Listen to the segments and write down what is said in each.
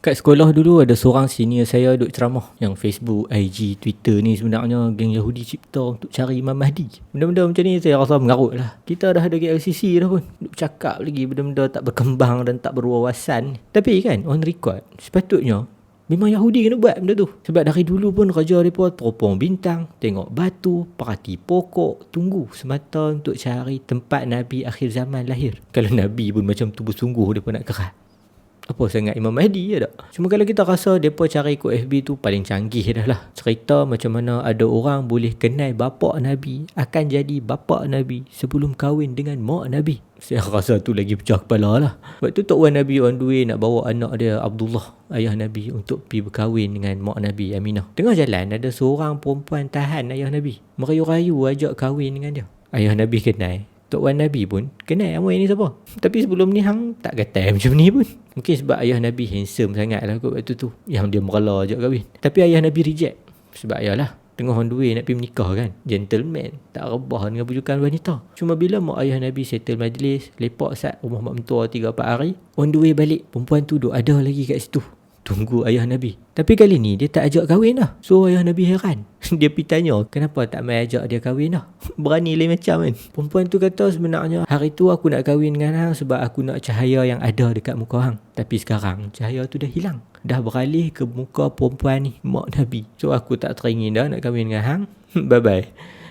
Kat sekolah dulu ada seorang senior saya duk ceramah yang Facebook, IG, Twitter ni sebenarnya geng Yahudi cipta untuk cari Imam Mahdi. Benda-benda macam ni saya rasa mengarut lah. Kita dah ada GLCC dah pun. Duk cakap lagi benda-benda tak berkembang dan tak berwawasan. Tapi kan on record sepatutnya memang Yahudi kena buat benda tu. Sebab dari dulu pun raja mereka teropong bintang, tengok batu, perhati pokok, tunggu semata untuk cari tempat Nabi akhir zaman lahir. Kalau Nabi pun macam tu bersungguh mereka nak kerat, apa sangat Imam Mahdi je tak? Cuma kalau kita rasa mereka cara ikut FB tu paling canggih dah lah. Cerita macam mana ada orang boleh kenal bapa Nabi akan jadi bapa Nabi sebelum kahwin dengan mak Nabi. Saya rasa tu lagi pecah kepala lah. Sebab tu Tok Wan Nabi on the way nak bawa anak dia Abdullah, ayah Nabi, untuk pergi berkahwin dengan mak Nabi Aminah. Tengah jalan ada seorang perempuan tahan ayah Nabi, merayu-rayu ajak kahwin dengan dia. Ayah Nabi kenal, Tok Wan Nabi pun kenal Amoi ni siapa. Tapi sebelum ni hang tak kata macam ni pun. Mungkin sebab ayah Nabi handsome sangat lah kot waktu tu, yang dia merala ajak kahwin. Tapi ayah Nabi reject. Sebab ayalah tengah on the way nak pergi menikah kan, gentleman, tak rebah dengan bujukan wanita. Cuma bila mak ayah Nabi settle majlis, lepak sat rumah mak mentua 3-4 hari, on the way balik perempuan tu duk ada lagi kat situ tunggu ayah Nabi. Tapi kali ni dia tak ajak kahwin dah. So ayah Nabi heran. Dia pergi tanya, kenapa tak mai ajak dia kahwin dah? Berani lain macam kan. Perempuan tu kata, sebenarnya hari tu aku nak kahwin dengan hang sebab aku nak cahaya yang ada dekat muka hang. Tapi sekarang cahaya tu dah hilang, dah beralih ke muka perempuan ni, mak Nabi. So aku tak teringin dah nak kahwin dengan hang. Bye bye.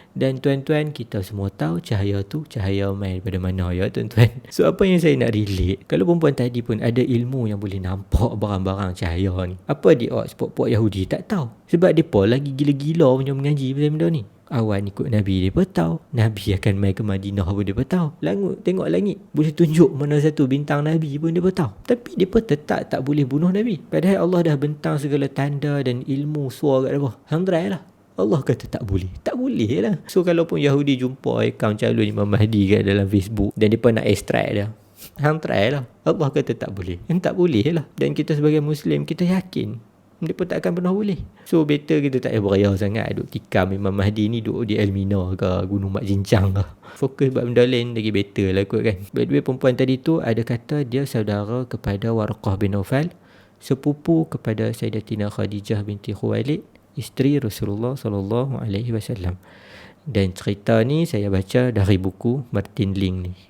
Dan tuan-tuan, kita semua tahu cahaya tu cahaya mai daripada mana ya tuan-tuan. So apa yang saya nak relate, kalau perempuan tadi pun ada ilmu yang boleh nampak barang-barang cahaya ni, apa dia puak-puak Yahudi tak tahu? Sebab mereka lagi gila-gila punya mengaji pasal benda ni. Awan ikut Nabi dia tahu, Nabi akan mai ke Madinah pun dia tahu. Langut tengok langit boleh tunjuk mana satu bintang Nabi pun dia tahu. Tapi dia tetap tak boleh bunuh Nabi. Padahal Allah dah bentang segala tanda dan ilmu suara kat dia. Hang try lah. Allah kata tak boleh. Tak boleh lah. So kalaupun Yahudi jumpa akaun calon Imam Mahdi kat dalam Facebook dan mereka nak extract dia, hang try lah. Allah kata tak boleh. Tak boleh lah. Dan kita sebagai Muslim, kita yakin mereka tak akan pernah boleh. So better kita tak payah beraya sangat duk tikam Imam Mahdi ni duk di Elmina ke Gunung Mak Jincang ke. Fokus buat benda lain lagi better lah kot kan. By the way, perempuan tadi tu ada kata dia saudara kepada Warqah bin Naufal, sepupu kepada Sayyidatina Khadijah binti Khuwailid, isteri Rasulullah SAW. Dan cerita ni saya baca dari buku Martin Ling ni.